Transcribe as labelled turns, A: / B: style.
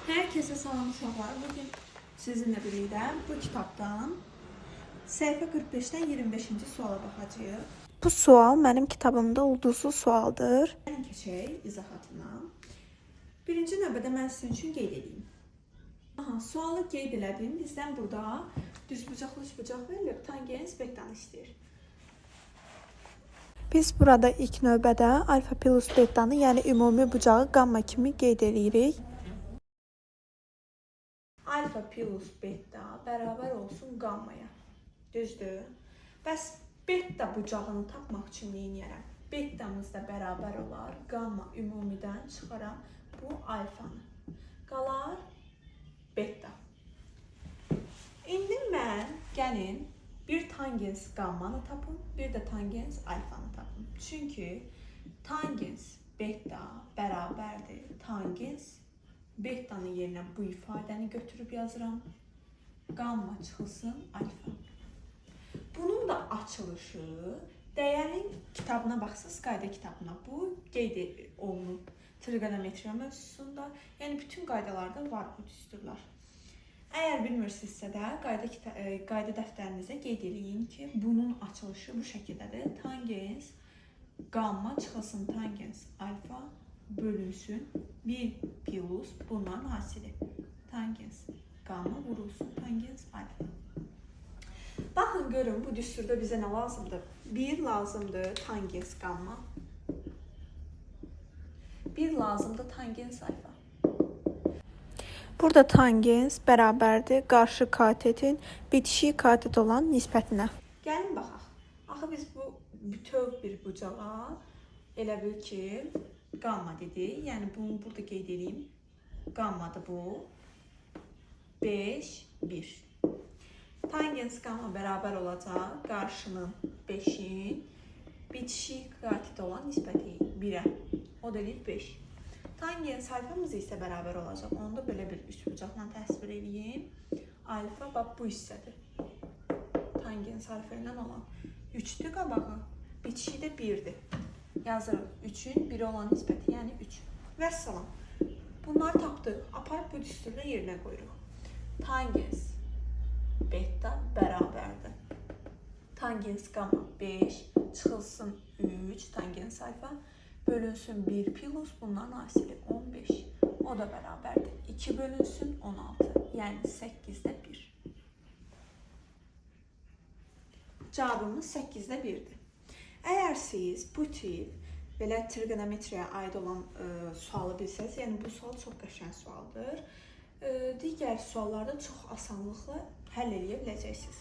A: Herkese salam uşaqlar. Bugün sizinle birlikte bu kitabdan səhifə 45-dən 25-ci suala baxacağıq.
B: Bu sual mənim kitabımda ulduzlu sualdır.
A: Gəlin keçək izahatına. Birinci növbədə mən sizin üçün qeyd edeyim. Sualı qeyd elədim. Bizdən burada düzbucaqlı üçbucaq verilib. Tangens bettanı istəyir.
B: Biz burada ilk növbədə alfa plus bettanı, yəni ümumi bucağı qamma kimi qeyd edirik.
A: Alfa plus beta bərabər olsun qammaya. Düzdür? Bəs beta bucağını tapmaq üçün nə edərəm? Betamız da bərabər olar. Qamma ümumidən çıxaram bu alfanı. Qalar beta. İndi mən gəlin bir tangens qammanı tapım, bir də tangens alfanı tapım. Çünki tangens beta bərabərdir tangens bettanın yerinə bu ifadəni götürüb yazıram. Qamma çıxılsın alfa. Bunun da açılışı dəyərin kitabına baxsınız, qayda kitabına. Bu qeyd olunub trigonometriya mövzusunda. Yəni bütün qaydalarda var bu düsturlar. Əgər bilmirsinizsə də qayda dəftərinizə qeyd edin ki, bunun açılışı bu şəkildədir. Tangens qamma çıxılsın tangens alfa bölünsün 1 plus bunların hasili. Tangens qamma vurulsun tangens alfa. Baxın görün bu düsturda bizə nə lazımdır? 1 lazımdır tangens qamma. 1 lazımdır tangens alfa.
B: Burada tangens bərabərdir qarşı katetin bitişik katet olan nisbətinə.
A: Gəlin baxaq. Axı biz bu bütöv bir bucağa elə bil ki qamma dedik. Yəni bunu burada qeyd edeyim. Qammadır bu. 5, 1. Tangens qamma bərabər olacaq qarşının 5-in bitişik katet olan nisbəti 1-ə. O da 5. Tangens alfamız isə bərabər olacaq. Onu da belə bir üçbucaqla təsvir edeyim. Alfa bax bu hissədir. Tangens alfa ilə olan 3-dür qabağı. Bitişi də 1-dir. Yazırıq 3-ün 1 olan nisbəti, yəni 3. Vəssalam. Bunları tapdıq. Aparıb bu düsturda yerinə qoyuruq. Tangens beta bərabərdir. Tangens qamma 5 çıxılsın 3 tangens alfa bölünsün 1 plus bunların hasili 15. O da bərabərdir. 2 bölünsün 16. Yəni 8-də 1. Cavabımız 8-də 1-dir. Əgər siz bu tip belə trigonometriyaya aid olan sualı bilsəniz, yəni bu sual çox qəşəng sualdır. Digər suallarda çox asanlıqla həll edə biləcəksiniz.